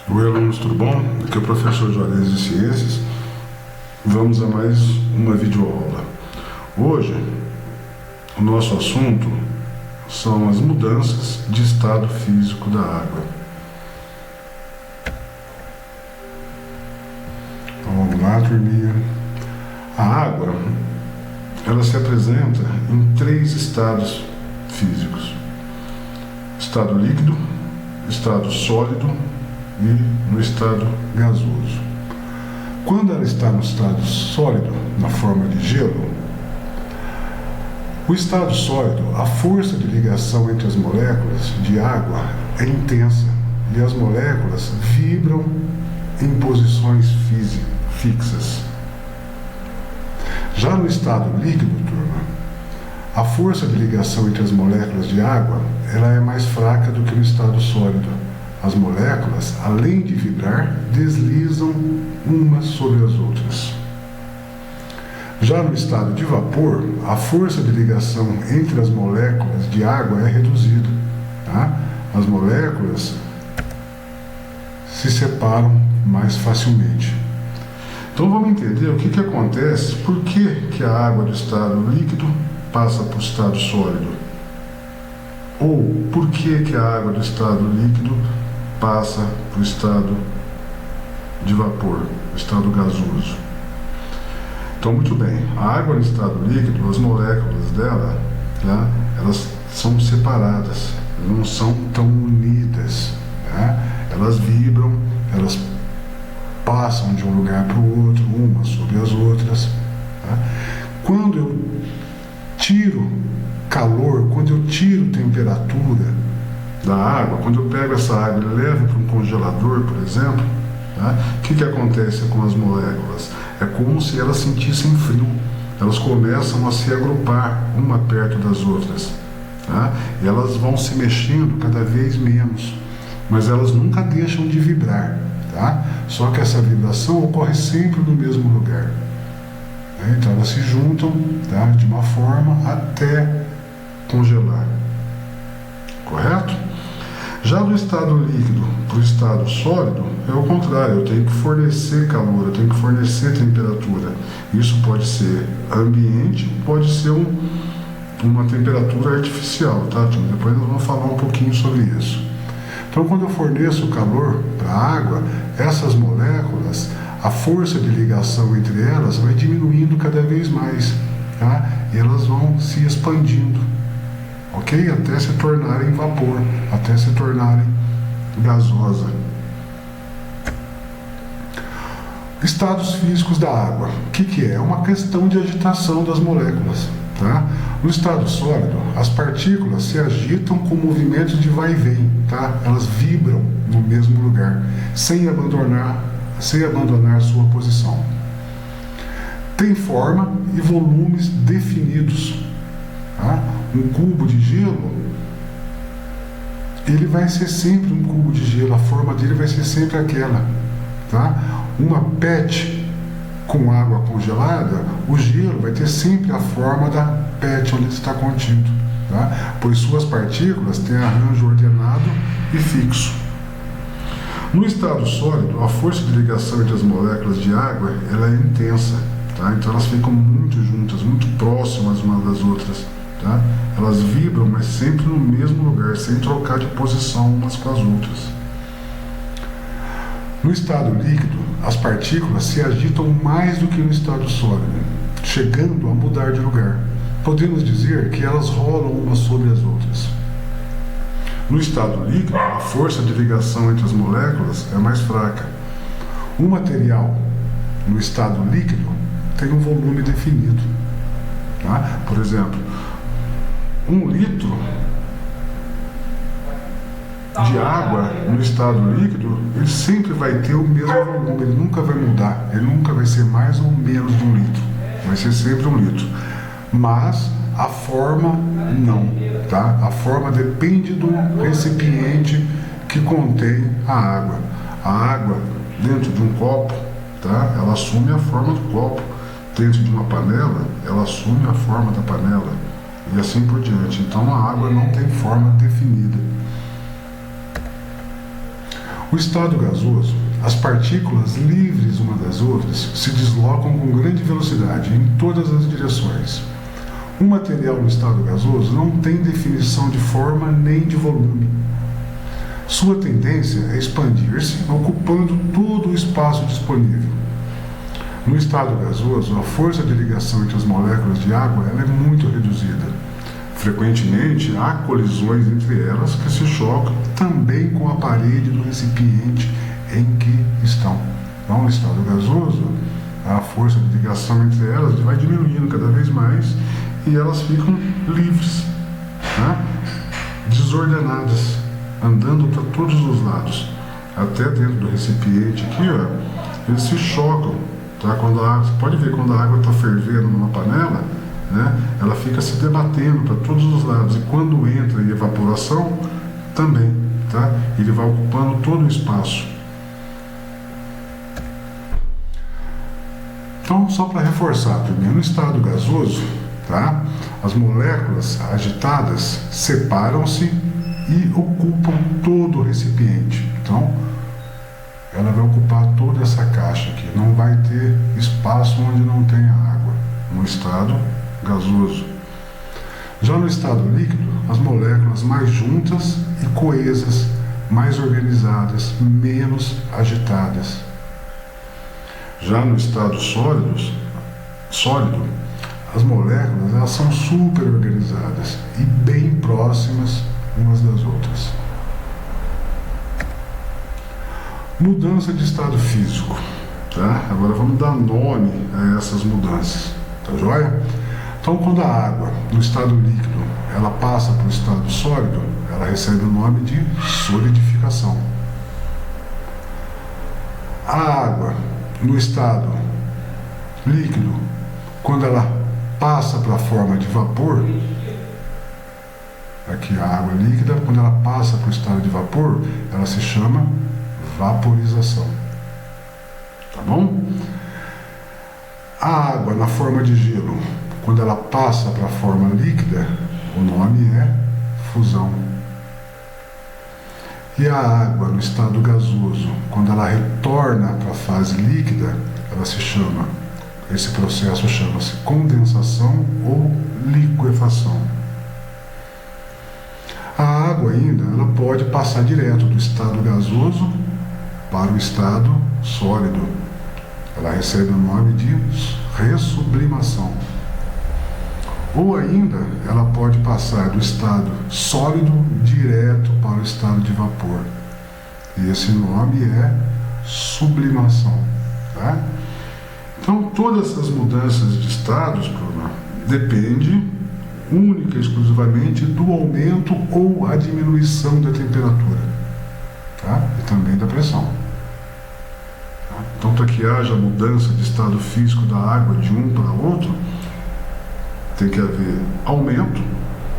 Oi, alunos, tudo bom? Aqui é o professor Juarez de Ciências. Vamos a mais uma videoaula. Hoje, o nosso assunto são as mudanças de estado físico da água. Vamos lá, turminha. A água, ela se apresenta em 3 estados físicos: estado líquido, estado sólido e no estado gasoso. Quando ela está no estado sólido, na forma de gelo, o estado sólido, a força de ligação entre as moléculas de água é intensa e as moléculas vibram em posições fixas. Já no estado líquido, turma, a força de ligação entre as moléculas de água ela é mais fraca do que no estado sólido. As moléculas, além de vibrar, deslizam umas sobre as outras. Já no estado de vapor, a força de ligação entre as moléculas de água é reduzida. Tá? As moléculas se separam mais facilmente. Então vamos entender o que acontece, por que a água do estado líquido passa para o estado sólido, ou por que a água do estado líquido passa para o estado de vapor, estado gasoso. Então, muito bem, a água no estado líquido, as moléculas dela, tá, elas são separadas, não são tão unidas, tá? Elas vibram, elas passam de um lugar para o outro, umas sobre as outras. Tá? Quando eu tiro calor, quando eu tiro temperatura da água, quando eu pego essa água e levo para um congelador, por exemplo, tá? O que acontece com as moléculas? É como se elas sentissem frio, elas começam a se agrupar uma perto das outras, tá? E elas vão se mexendo cada vez menos, mas elas nunca deixam de vibrar, tá? Só que essa vibração ocorre sempre no mesmo lugar, né? Então elas se juntam, tá? De uma forma até congelar, correto? Já do estado líquido para o estado sólido é o contrário, eu tenho que fornecer calor, eu tenho que fornecer temperatura. Isso pode ser ambiente, pode ser uma temperatura artificial, tá? Depois nós vamos falar um pouquinho sobre isso. Então, quando eu forneço calor para a água, essas moléculas, a força de ligação entre elas vai diminuindo cada vez mais, tá? E elas vão se expandindo, ok? Até se tornarem vapor, até se tornarem gasosa. Estados físicos da água. O que é? É uma questão de agitação das moléculas, tá? No estado sólido, as partículas se agitam com movimentos de vai e vem, tá? Elas vibram no mesmo lugar, sem abandonar sua posição. Tem forma e volumes definidos, tá? Um cubo de gelo, ele vai ser sempre um cubo de gelo, a forma dele vai ser sempre aquela, tá? Uma PET com água congelada, o gelo vai ter sempre a forma da PET onde está contido, tá? Pois suas partículas têm arranjo ordenado e fixo. No estado sólido, a força de ligação entre as moléculas de água ela é intensa, tá? Então elas ficam muito juntas, muito próximas umas das outras, tá? Elas vibram, mas sempre no mesmo lugar, sem trocar de posição umas com as outras. No estado líquido, as partículas se agitam mais do que no estado sólido, chegando a mudar de lugar. Podemos dizer que elas rolam umas sobre as outras. No estado líquido, a força de ligação entre as moléculas é mais fraca. O material, no estado líquido, tem um volume definido, tá? Por exemplo, 1 litro de água no estado líquido, ele sempre vai ter o mesmo volume, ele nunca vai mudar, ele nunca vai ser mais ou menos de 1 litro, vai ser sempre 1 litro. Mas a forma não, tá? A forma depende do recipiente que contém a água. A água dentro de um copo, tá? Ela assume a forma do copo. Dentro de uma panela, ela assume a forma da panela. E assim por diante. Então a água não tem forma definida. O estado gasoso, as partículas livres uma das outras se deslocam com grande velocidade em todas as direções. Um material no estado gasoso não tem definição de forma nem de volume. Sua tendência é expandir-se, ocupando todo o espaço disponível. No estado gasoso, a força de ligação entre as moléculas de água ela é muito reduzida. Frequentemente, há colisões entre elas que se chocam também com a parede do recipiente em que estão. Então, no estado gasoso, a força de ligação entre elas vai diminuindo cada vez mais e elas ficam livres, né? Desordenadas, andando para todos os lados. Até dentro do recipiente aqui, ó, eles se chocam. Tá? Quando a água, você pode ver quando a água está fervendo numa panela, né? Ela fica se debatendo para todos os lados. E quando entra em evaporação, também. Tá? Ele vai ocupando todo o espaço. Então, só para reforçar, primeiro, no estado gasoso, tá? As moléculas agitadas separam-se e ocupam todo o recipiente. Então, ela vai ocupar toda essa caixa aqui. Não vai ter espaço onde não tenha água, no estado gasoso. Já no estado líquido, as moléculas mais juntas e coesas, mais organizadas, menos agitadas. Já no estado sólido, as moléculas elas são super organizadas e bem próximas umas das outras. Mudança de estado físico. Tá? Agora vamos dar nome a essas mudanças. Tá joia? Então, quando a água, no estado líquido, ela passa para o estado sólido, ela recebe o nome de solidificação. A água, no estado líquido, quando ela passa para a forma de vapor, aqui a água líquida, quando ela passa para o estado de vapor, ela se chama vaporização. Tá bom? A água na forma de gelo, quando ela passa para a forma líquida, o nome é fusão. E a água no estado gasoso, quando ela retorna para a fase líquida, esse processo chama-se condensação ou liquefação. A água ainda, ela pode passar direto do estado gasoso para o estado sólido. Ela recebe o nome de ressublimação. Ou ainda, ela pode passar do estado sólido direto para o estado de vapor. E esse nome é sublimação. Tá? Então, todas essas mudanças de estados, depende única e exclusivamente do aumento ou a diminuição da temperatura, tá? E também da pressão. Tá? Então, para que haja mudança de estado físico da água de um para outro, tem que haver aumento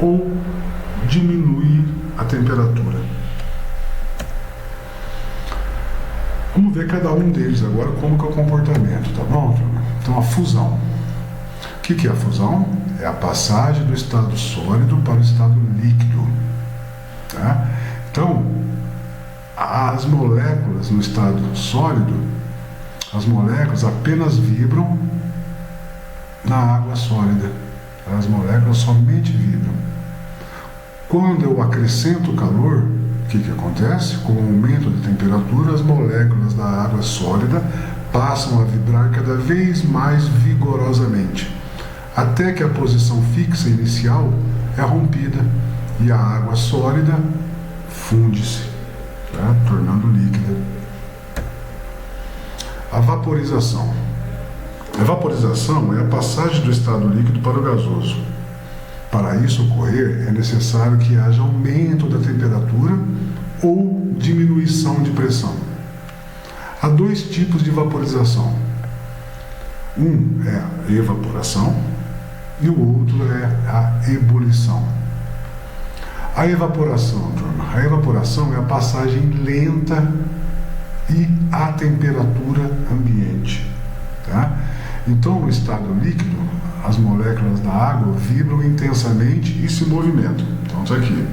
ou diminuir a temperatura. Vamos ver cada um deles agora, como que é o comportamento, tá bom, turma? Então, a fusão. O que é a fusão? É a passagem do estado sólido para o estado líquido. Tá? Então, as moléculas no estado sólido, as moléculas apenas vibram na água sólida. As moléculas somente vibram. Quando eu acrescento calor, o que acontece? Com o aumento da temperatura, as moléculas da água sólida passam a vibrar cada vez mais vigorosamente, até que a posição fixa inicial é rompida e a água sólida funde-se, tá? Tornando líquida. A vaporização. A vaporização é a passagem do estado líquido para o gasoso. Para isso ocorrer, é necessário que haja aumento da temperatura ou diminuição de pressão. Há dois tipos de vaporização. Um é a evaporação e o outro é a ebulição. A evaporação é a passagem lenta e a temperatura ambiente. Tá? Então, no estado líquido, as moléculas da água vibram intensamente e se movimentam. Então, isso aqui.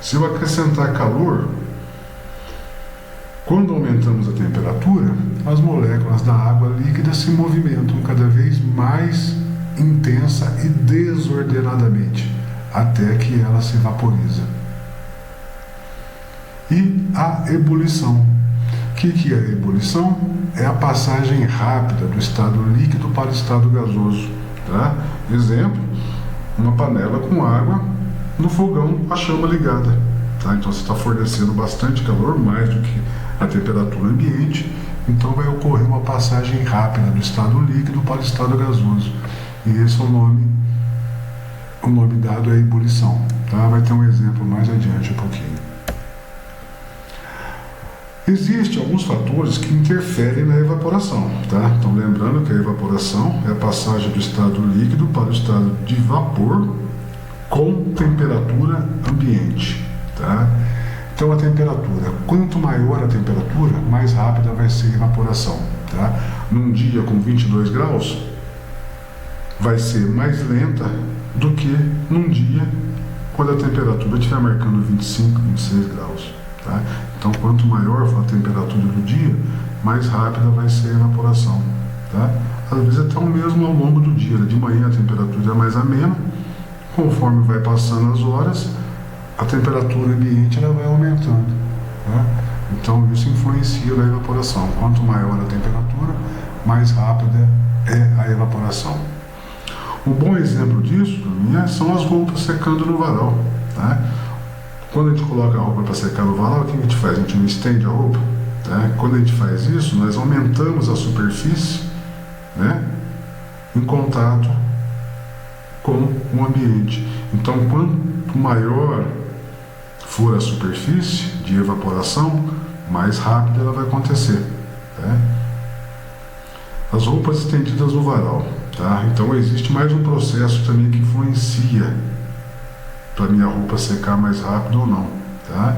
Se eu acrescentar calor, Quando aumentamos a temperatura, as moléculas da água líquida se movimentam cada vez mais intensa e desordenadamente, até que ela se vaporiza. E a ebulição. O que é a ebulição? É a passagem rápida do estado líquido para o estado gasoso. Tá? Exemplo, uma panela com água no fogão com a chama ligada. Tá? Então você está fornecendo bastante calor, mais do que a temperatura ambiente, então vai ocorrer uma passagem rápida do estado líquido para o estado gasoso. E esse é o nome dado é ebulição. Tá? Vai ter um exemplo mais adiante um pouquinho. Existem alguns fatores que interferem na evaporação. Tá? Então lembrando que a evaporação é a passagem do estado líquido para o estado de vapor com temperatura ambiente. Tá? Então a temperatura, quanto maior a temperatura, mais rápida vai ser a evaporação. Tá? Num dia com 22 graus, vai ser mais lenta do que num dia quando a temperatura estiver marcando 25, 26 graus. Tá? Então quanto maior for a temperatura do dia, mais rápida vai ser a evaporação. Tá? Às vezes até o mesmo ao longo do dia. De manhã a temperatura é mais amena, conforme vai passando as horas, a temperatura ambiente ela vai aumentando. Tá? Então isso influencia na evaporação. Quanto maior a temperatura, mais rápida é a evaporação. Um bom exemplo disso são as roupas secando no varal. Tá? Quando a gente coloca a roupa para secar no varal, o que a gente faz? A gente não estende a roupa. Tá? Quando a gente faz isso, nós aumentamos a superfície, né, em contato com o ambiente. Então quanto maior for a superfície de evaporação, mais rápido ela vai acontecer. Tá? As roupas estendidas no varal. Tá? Então existe mais um processo também que influencia para minha roupa secar mais rápido ou não. Tá?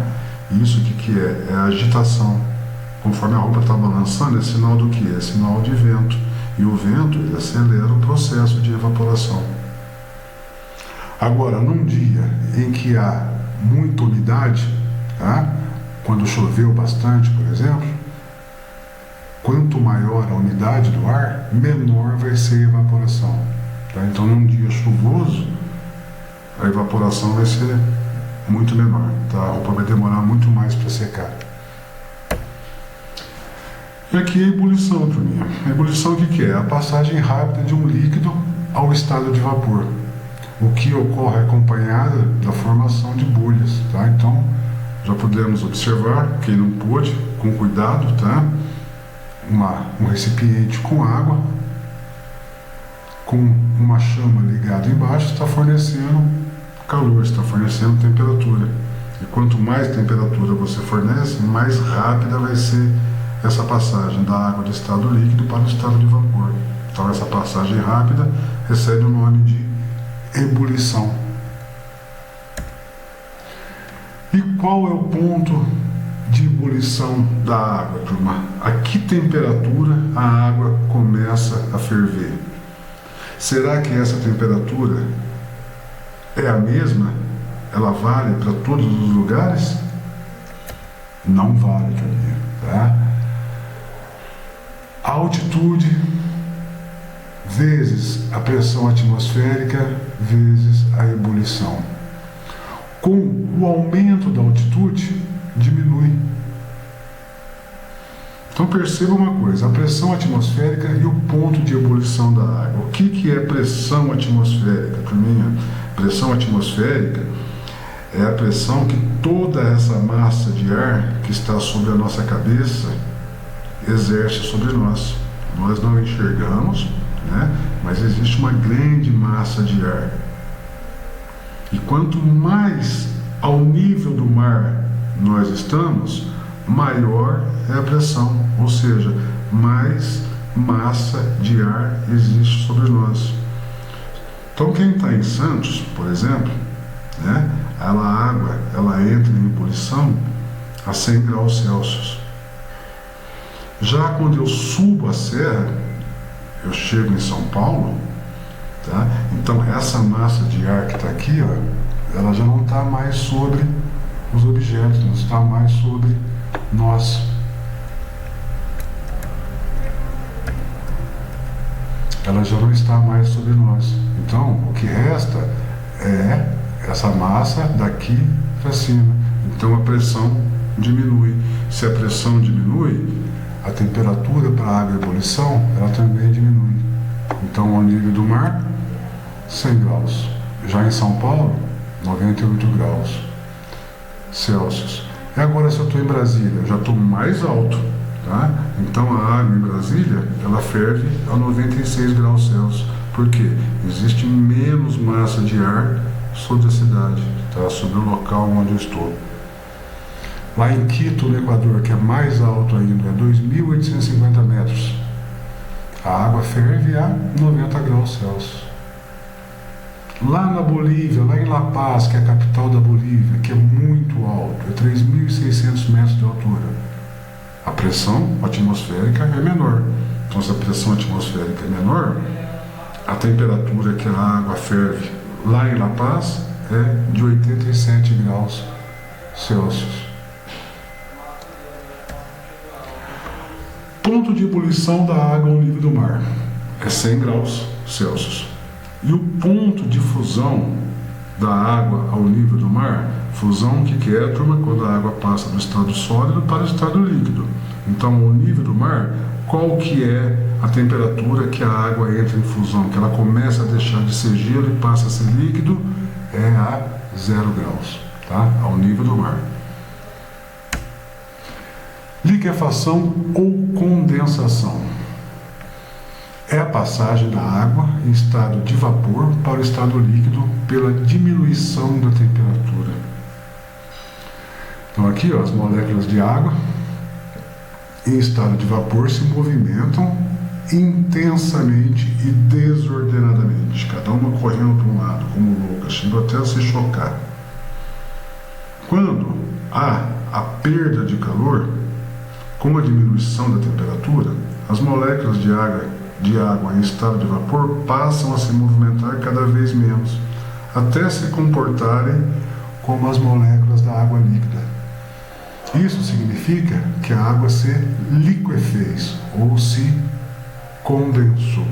Isso que é? É a agitação. Conforme a roupa está balançando, é sinal do que? É sinal de vento. E o vento ele acelera o processo de evaporação. Agora, num dia em que há muita umidade, tá? Quando choveu bastante, por exemplo, quanto maior a umidade do ar, menor vai ser a evaporação. Tá? Então, num dia chuvoso, a evaporação vai ser muito menor. Tá? A roupa vai demorar muito mais para secar. E aqui é a ebulição, turminha. A ebulição o que é? A passagem rápida de um líquido ao estado de vapor. O que ocorre acompanhada da formação de bolhas, tá? Então, já podemos observar, quem não pôde, com cuidado, tá? Um recipiente com água, com uma chama ligada embaixo, está fornecendo calor, está fornecendo temperatura. E quanto mais temperatura você fornece, mais rápida vai ser essa passagem da água do estado líquido para o estado de vapor. Então, essa passagem rápida recebe o nome de ebulição. E qual é o ponto de ebulição da água, turma? A que temperatura a água começa a ferver? Será que essa temperatura é a mesma? Ela vale para todos os lugares? Não vale, turminha, tá? A altitude vezes a pressão atmosférica vezes a ebulição. Com o aumento da altitude, diminui. Então perceba uma coisa, a pressão atmosférica e o ponto de ebulição da água. O que é pressão atmosférica, turminha? Pressão atmosférica é a pressão que toda essa massa de ar que está sobre a nossa cabeça exerce sobre nós. Nós não enxergamos, né? Mas existe uma grande massa de ar. E quanto mais ao nível do mar nós estamos, maior é a pressão, ou seja, mais massa de ar existe sobre nós. Então quem está em Santos, por exemplo, né, a água ela entra em ebulição a 100 graus Celsius. Já quando eu subo a serra, eu chego em São Paulo, tá? Então essa massa de ar que está aqui, ó, ela já não está mais sobre os objetos, não está mais sobre nós. ela já não está mais sobre nós. Então, o que resta é essa massa daqui para cima. Então, a pressão diminui. Se a pressão diminui, a temperatura para a água em ebulição, ela também diminui. Então, ao nível do mar, 100 graus. Já em São Paulo, 98 graus Celsius. E agora, se eu estou em Brasília, eu já estou mais alto, tá? Então, a água em Brasília, ela ferve a 96 graus Celsius. Por quê? Existe menos massa de ar sobre a cidade, tá? Sobre o local onde eu estou. Lá em Quito, no Equador, que é mais alto ainda, é 2.850 metros. A água ferve a 90 graus Celsius. Lá na Bolívia, lá em La Paz, que é a capital da Bolívia, que é muito alto, é 3.600 metros de altura. A pressão atmosférica é menor. Então, se a pressão atmosférica é menor, a temperatura que a água ferve lá em La Paz é de 87 graus Celsius. Ponto de ebulição da água ao nível do mar é 100 graus Celsius. E o ponto de fusão da água ao nível do mar, fusão, o que é, turma? Quando a água passa do estado sólido para o estado líquido. Então, ao nível do mar, qual que é a temperatura que a água entra em fusão, que ela começa a deixar de ser gelo e passa a ser líquido, é a 0 graus, tá? Ao nível do mar. Liquefação ou condensação é a passagem da água em estado de vapor para o estado líquido pela diminuição da temperatura. Então aqui, ó, as moléculas de água em estado de vapor se movimentam intensamente e desordenadamente, cada uma correndo para um lado, como louca, chegando até a se chocar. Quando há a perda de calor, com a diminuição da temperatura, as moléculas de água em estado de vapor passam a se movimentar cada vez menos, até se comportarem como as moléculas da água líquida. Isso significa que a água se liquefez ou se condensou.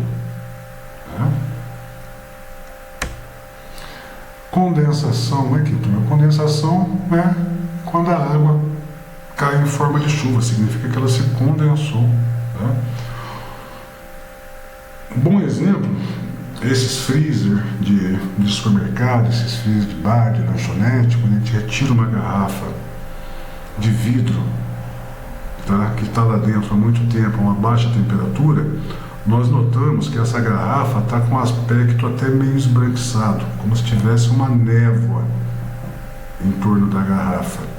Condensação é que condensação é quando a água cai em forma de chuva, significa que ela se condensou. Um bom exemplo, esses freezer de supermercado, esses freezer de bar, de lanchonete, quando a gente retira uma garrafa de vidro, tá, que está lá dentro há muito tempo, a uma baixa temperatura, nós notamos que essa garrafa está com um aspecto até meio esbranquiçado, como se tivesse uma névoa em torno da garrafa.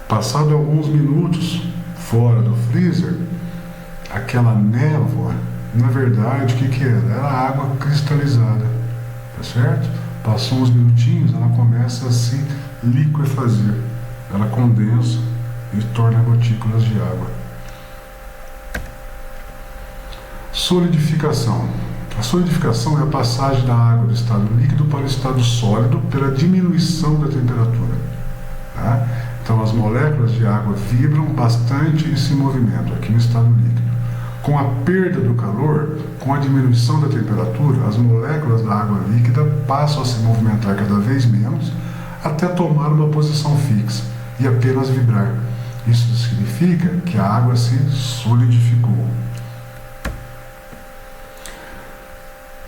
Passado alguns minutos fora do freezer, aquela névoa, na verdade, o que era? Era água cristalizada, tá certo? Passou uns minutinhos, ela começa a se liquefazer, ela condensa e torna gotículas de água. Solidificação. A solidificação é a passagem da água do estado líquido para o estado sólido pela diminuição da temperatura. Tá? Então, as moléculas de água vibram bastante e se movimentam aqui no estado líquido. Com a perda do calor, com a diminuição da temperatura, as moléculas da água líquida passam a se movimentar cada vez menos até tomar uma posição fixa e apenas vibrar. Isso significa que a água se solidificou.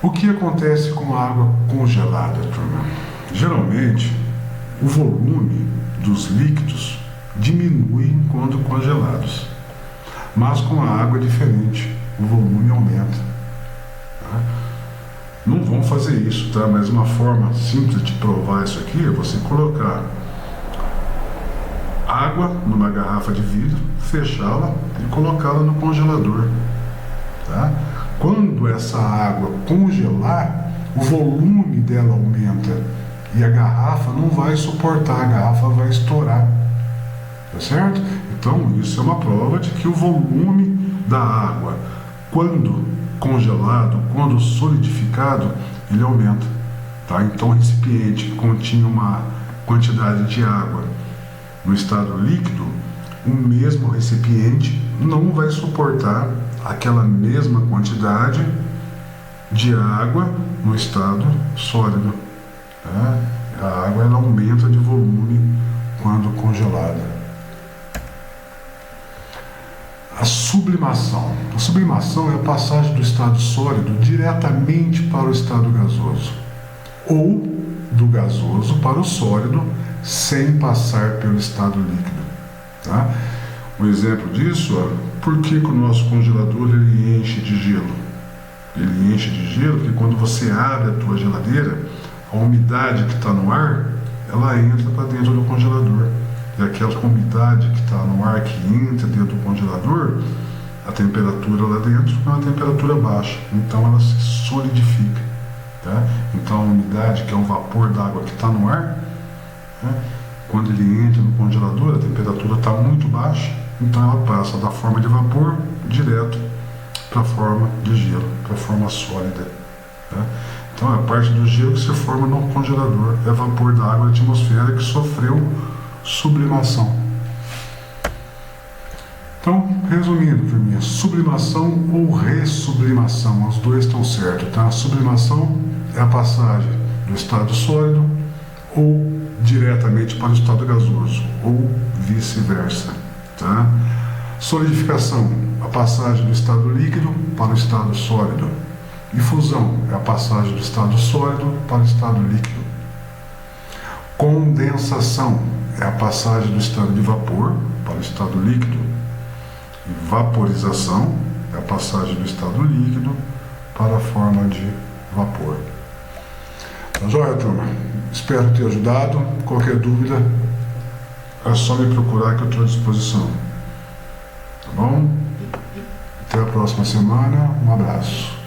O que acontece com a água congelada, turma? Geralmente, o volume dos líquidos diminui quando congelados. Mas com a água é diferente, o volume aumenta. Tá? Não vão fazer isso, tá? Mas uma forma simples de provar isso aqui é você colocar água numa garrafa de vidro, fechá-la e colocá-la no congelador. Tá? Quando essa água congelar, o volume dela aumenta e a garrafa não vai suportar, a garrafa vai estourar. Tá certo? Então, isso é uma prova de que o volume da água, quando congelado, quando solidificado, ele aumenta. Tá? Então, o recipiente que continha uma quantidade de água no estado líquido, o mesmo recipiente não vai suportar aquela mesma quantidade de água no estado sólido. Tá? A água ela aumenta de volume quando congelada. A sublimação. A sublimação é a passagem do estado sólido diretamente para o estado gasoso, ou do gasoso para o sólido sem passar pelo estado líquido. Tá? Um exemplo disso, por que o nosso congelador ele enche de gelo? Ele enche de gelo porque quando você abre a tua geladeira, a umidade que está no ar, ela entra para dentro do congelador. E aquela umidade que está no ar, que entra dentro do congelador, a temperatura lá dentro é uma temperatura baixa, então ela se solidifica. Tá? Então a umidade, que é o vapor d'água que está no ar, né? Quando ele entra no congelador, a temperatura está muito baixa, então ela passa da forma de vapor direto para a forma de gelo, para a forma sólida. Tá? Então a parte do gelo que se forma no congelador é vapor d'água da atmosfera que sofreu sublimação. Então, resumindo, turminha, sublimação ou ressublimação, os dois estão certos, tá? A sublimação é a passagem do estado sólido ou diretamente para o estado gasoso, ou vice-versa, tá? Solidificação, a passagem do estado líquido para o estado sólido. E fusão é a passagem do estado sólido para o estado líquido. Condensação é a passagem do estado de vapor para o estado líquido. E vaporização é a passagem do estado líquido para a forma de vapor. Tá joia, turma? Espero ter ajudado. Qualquer dúvida, é só me procurar que eu estou à disposição. Tá bom? Até a próxima semana. Um abraço.